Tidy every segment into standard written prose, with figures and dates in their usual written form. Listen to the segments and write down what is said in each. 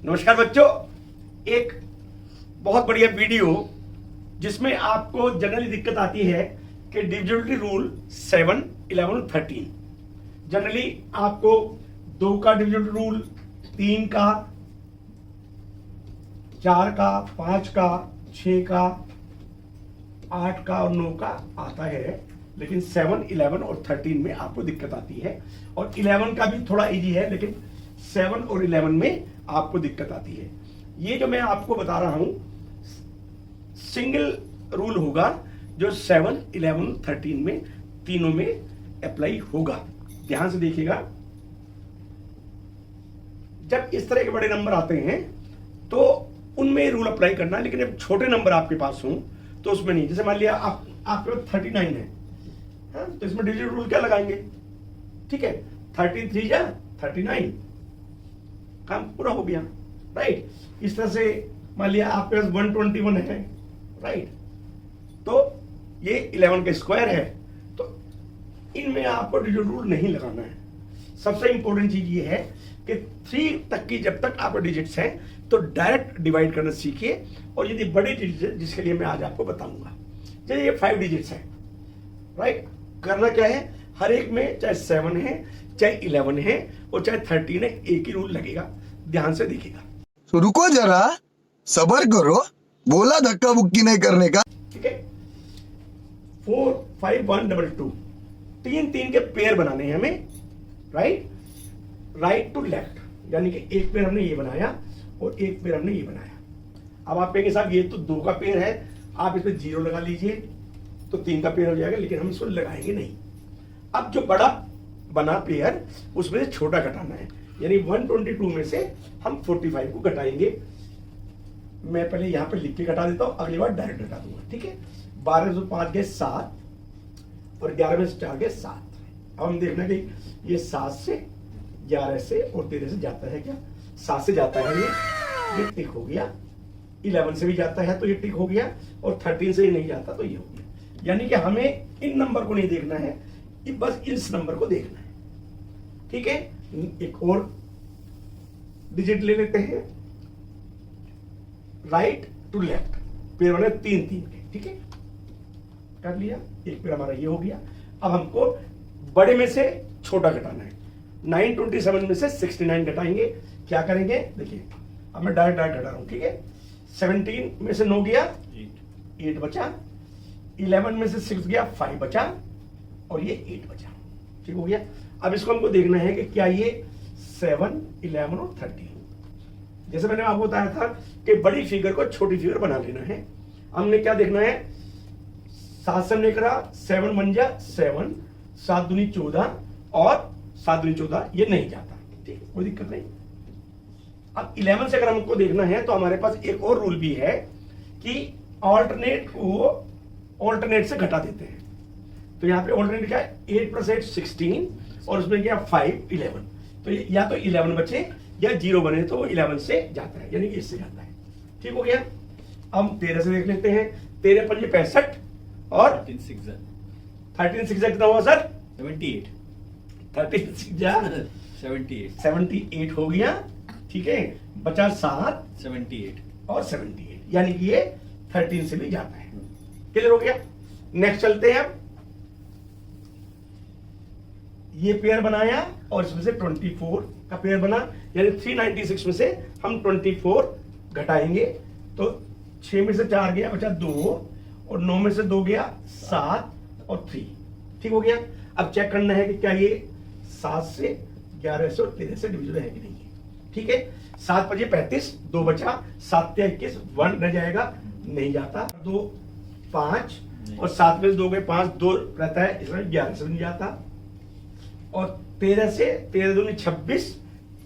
नमस्कार बच्चों, एक बहुत बढ़िया वीडियो जिसमें आपको जनरली दिक्कत आती है कि डिविजिबिलिटी रूल 7, 11 और 13। जनरली आपको 2 का डिविजिबिलिटी रूल, 3 का, 4 का, 5 का, 6 का, 8 का और 9 का आता है, लेकिन 7, 11 और 13 में आपको दिक्कत आती है। और 11 का भी थोड़ा इजी है, लेकिन 7 और 11 में आपको दिक्कत आती है। ये जो मैं आपको बता रहा हूं सिंगल रूल होगा जो 7, 11, 13 में तीनों में अप्लाई होगा। ध्यान से देखिएगा, जब इस तरह के बड़े नंबर आते हैं तो उनमें रूल अप्लाई करना है, लेकिन जब छोटे नंबर आपके पास हों तो उसमें नहीं। जैसे मान लिया आपके पास 39 है, हाँ, तो इसमें डिजिट रूल क्या लगाएंगे? ठीक है, 13 3 जा 39, काम पूरा हो गया, राइट। इस तरह से मान लिया आपके पास 121 है, राइट, तो ये 11 का स्क्वायर है, तो इनमें आपको डिजिट रूल नहीं लगाना है। सबसे इंपॉर्टेंट चीज ये है कि 3 तक की जब तक आपके डिजिट्स हैं तो डायरेक्ट डिवाइड करना सीखिए। और यदि बड़े डिजिट जिसके लिए मैं आज आपको बताऊंगा, जैसे ये 5 डिजिट्स है, राइट, करना क्या है, हर एक में चाहे 7 है, चाहे 11 है और चाहे 13 है, एक ही रूल लगेगा। ध्यान से देखिएगा। तो रुको जरा, सबर करो, बोला धक्का बुक्की नहीं करने का। ठीक है, 4 5 1 2 2 3 के पेयर बनाने हैं हमें, राइट टू लेफ्ट, यानी कि एक पेयर हमने ये बनाया और एक पेयर हमने ये बनाया। अब आप कहेंगे साहब ये तो 2 का पेयर है, आप इसमें 0 लगा लीजिए तो 3 का पेयर हो जाएगा, लेकिन हम इसको लगाएंगे नहीं। अब जो बड़ा बना पेयर उसमें से छोटा घटाना है, यानी 122 में से हम 45 को घटाएंगे। मैं पहले यहां पर लिख के घटा देता हूं, अगली बार डायरेक्ट घटा दूंगा। ठीक है, 12 से 5 गए 7 और 11 में से 4 गए 7। अब हम देखना कि ये 7 से, 11 से और 13 से जाता है क्या? 7 से जाता है, ये टिक हो गया। 11 से भी जाता है तो ये टिक हो गया, और 13 से ही नहीं जाता तो ये हो गया। यानी कि हमें इन नंबर को नहीं देखना है, बस इस नंबर को देखना है। ठीक है, एक और डिजिट ले लेते हैं, राइट टू लेफ्ट, पेयर बने 3 के। ठीक है, कर लिया, एक पेयर हमारा ये हो गया। अब हमको बड़े में से छोटा घटाना है। 927 में से 69 घटाएंगे। क्या करेंगे? देखिए, अब मैं डायरेक्ट घटा रहा हूं। ठीक है, 17 में से 9 गया 8 बचा, 11 में से 6 गया 5 बचा, और ये 8 बचा। ठीक हो गया। अब इसको हमको देखना है कि क्या ये 7, 11 और 13, जैसे मैंने आपको बताया था कि बड़ी फिगर को छोटी फिगर बना लेना है। हमने क्या देखना है, 7 से हमने करा 7 1 जा 7, 7 दूनी 14 और 7 दूनी 14, ये नहीं जाता। ठीक है, कोई दिक्कत नहीं। अब 11 से अगर हमको देखना है तो हमारे पास एक और रूल भी है कि ऑल्टरनेट को ऑल्टरनेट से घटा देते हैं। तो यहाँ पे ऑल्टरनेट क्या है, 8 + 8 16, और उसमें क्या 5 11, तो या तो 11 बचे या 0 बने तो वो 11 से जाता है, यानी कि इससे जाता है। ठीक हो गया। हम 13 से देख लेते हैं, 13 × 5 65 और 13 6 कितना हुआ सर? 78 13 6 जा 78 हो गया। ठीक है, बचा 7 78 और 78, यानी कि ये 13 से भी जाता है। क्लियर हो गया। नेक्स्ट चलते हैं। ये पेयर बनाया और इसमें से 24 का पेयर बना, यानी 396 में से हम 24 घटाएंगे तो 6 में से 4 गया, बचा 2, और 9 में से 2 गया 7 और 3। ठीक हो गया। अब चेक करना है कि क्या ये 7 से, 11 से और 13 से डिविजिबल है कि नहीं है। ठीक है, 7 × 5 35, 2 बचा, 7 × 21 1 रह जाएगा, नहीं जाता। 2 5 और 7 में से 2 गए 5, 2 रहता है, इसमें 11 से नहीं जाता। और 13 से 13 दूनी 26,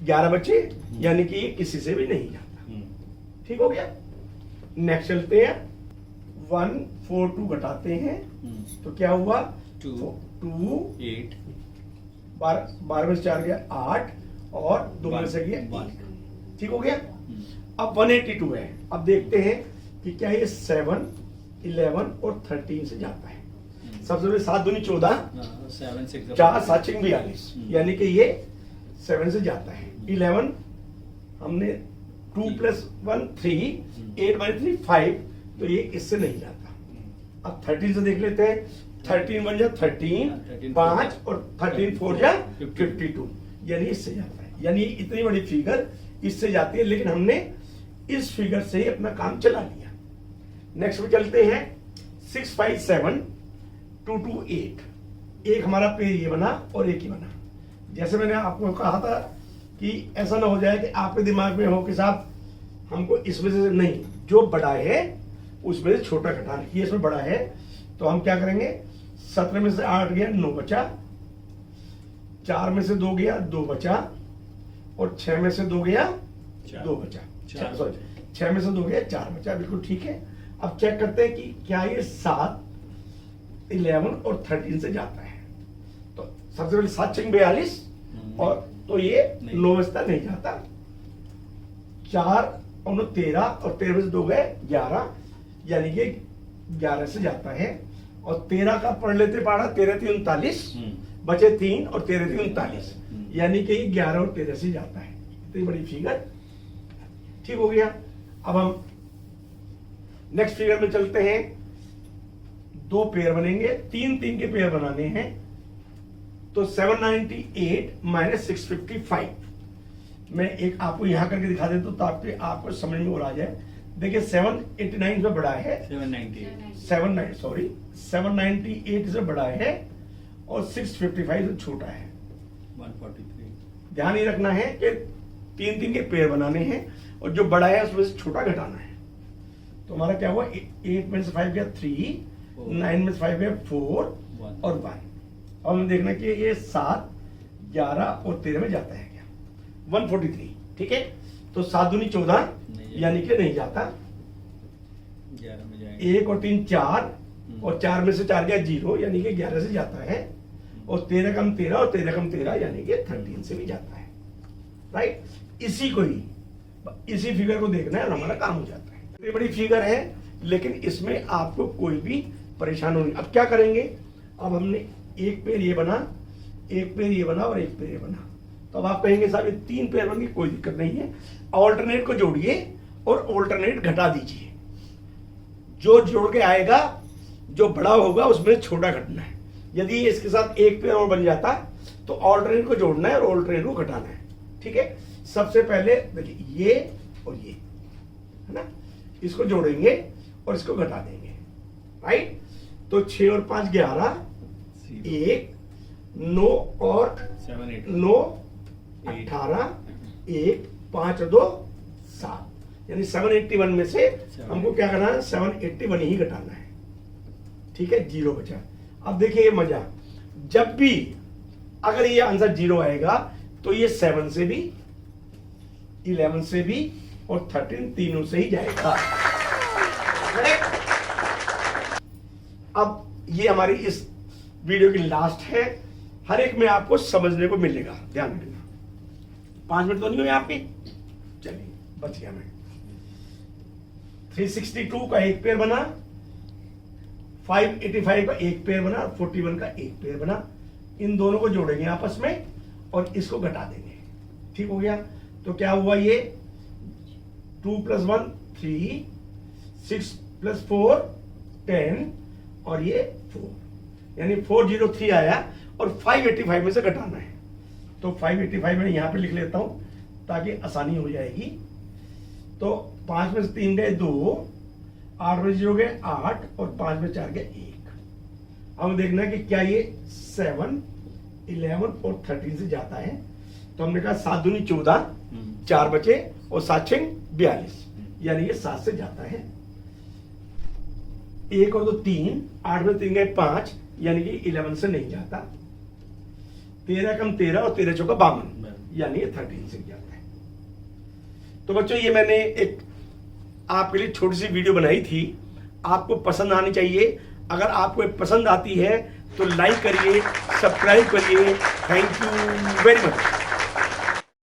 11 बचे, यानी कि किसी से भी नहीं जाता। ठीक हो गया। नेक्स्ट चलते हैं, 1 4 2 घटाते हैं तो क्या हुआ, 2 8, 12 में से 4 गया 8 और 2 में से गया 1। ठीक हो गया। अब 182 है। अब देखते हैं कि क्या ये 7, 11 और 13 से जाता है। सबसे पहले 7 दूनी 14, 4 7 6 42, यानी कि ये 7 से जाता है। 11 हमने 2 + 1 3, 8 - 3 5, तो ये इससे नहीं जाता। अब 13 से देख लेते हैं। 13 1 जा 13, 5 और 13 4 जा 52, यानी इससे जाता है। यानी इतनी बड़ी फिगर इससे जाती है, लेकिन हमने इस फिगर से ही अपना काम चला लिया। नेक्स्ट में चलते हैं 6 5 7 2 2 8। एक हमारा पेड़ ये बना और एक ही बना। जैसे मैंने आपको कहा था कि ऐसा ना हो जाए कि आपके दिमाग में हो कि साहब हमको इस वजह से नहीं, जो बड़ा है उसमें से छोटा घटाना। ये इसमें बड़ा है तो हम क्या करेंगे, 17 में से 8 गया 9 बचा, 4 में से 2 गया 2 बचा, और 6 में से 2 गया 2 बचा, सॉरी 6 में से 2 गया 4 बचा। बिल्कुल ठीक है। अब चेक करते हैं कि क्या ये 7 11 और 13 से जाता है। तो सबसे पहले 7 6 42, और तो ये 9 बजता नहीं जाता। 4 और 9 13, और 13 में से 2 गए 11, यानी कि 11 से जाता है। और 13 का पढ़ लेते पारा, 13 3 39, बचे 3 और 13 3 39, यानी कि 11 और 13 से जाता है। इतनी बड़ी फिगर ठीक हो गया। अब हम नेक्स्ट फिगर में चलते हैं। 2 पेयर बनेंगे, 3 3 के पेयर बनाने हैं। तो 798 - 655, मैं एक आपको यहां करके दिखा देता हूं ताकि आपको समझ में और आ जाए। देखिए 789 से बड़ा है, 798 से बड़ा है, और 655 से छोटा है। 143। ध्यान ये रखना है कि 3 3 के पेयर बनाने हैं, और जो बड़ा है उसमें से छोटा घटाना है। तो हमारा क्या हुआ, 8 में से 5 गया 3, 9 में से 5 गया 4 और 1। अब हमें देखना कि ये 7 11 और 13 में जाता है क्या, 143। ठीक है। तो 7 दूनी 14, यानी कि नहीं जाता। 11 में जाएगा। 1 और 3 4, और 4 में से 4 गया 0, यानी कि 11 से जाता है। और 13 कम 13 और 13 कम 13, यानी कि 13 से भी जाता है। राइट। इसी को ही, इसी फिगर को देखना है और हमारा काम हो जाता है। इतनी बड़ी फिगर है, लेकिन इसमें आपको कोई भी परेशानी नहीं। अब क्या करेंगे, अब हमने एक पेयर ये बना, एक पेयर ये बना और एक पेयर ये बना। तो अब आप कहेंगे साहब ये 3 पेयर बन गए, कोई दिक्कत नहीं है। ऑल्टरनेट को जोड़िए और ऑल्टरनेट घटा दीजिए। जो जोड़ के आएगा, जो बड़ा होगा उसमें छोटा घटना है। यदि इसके साथ एक पेयर और बन जाता तो ऑल्टरनेट को जोड़ना है और ऑल्टरनेट को घटाना है। ठीक है। सबसे पहले देखिए ये और ये है ना, इसको जोड़ेंगे और इसको घटा देंगे। राइट। तो 6 और 5 11, 1 9 और 7 8 9 18, 1 5 और 2 7, यानी 781 में से हमको क्या करना है, 781 ही घटाना है। ठीक है। 0 बचा। अब देखिए ये मजा, जब भी अगर ये आंसर 0 आएगा तो ये 7 से भी, 11 से भी और 13 तीनों से ही जाएगा। अब ये हमारी इस वीडियो की लास्ट है। हर एक में आपको समझने को मिलेगा, ध्यान रखना। 5 मिनट तो नहीं हुए आपके, चलिए बच गया मैं। 362 का एक पेयर बना, 585 का एक पेयर बना, 41 का एक पेयर बना। इन दोनों को जोड़ेंगे आपस में और इसको घटा देंगे। ठीक हो गया। तो क्या हुआ, ये 2 + 1 3, 6 + 4 10, और ये 4, यानी 403 आया। और 585 में से घटाना है, तो 585 में यहां पे लिख लेता हूं ताकि आसानी हो जाएगी। तो 5 में से 3 गए 2, 8 में 0 गए 8, और 5 में 4 गए 1। हम देखना है कि क्या ये 7 11 और 13 से जाता है। तो हमने कहा 7 दूनी 14, 4 बचे, और 7 6 42, यानी ये 7 से जाता है। 1 और 2 3, 8 में 3 गए 5, यानी कि 11 से नहीं जाता। 13 कम 13 और 13 चौका 52, यानी ये 13 से जाता है। तो बच्चों ये मैंने एक आपके लिए छोटी सी वीडियो बनाई थी, आपको पसंद आनी चाहिए। अगर आपको पसंद आती है तो लाइक करिए, सब्सक्राइब करिए। Thank you very much.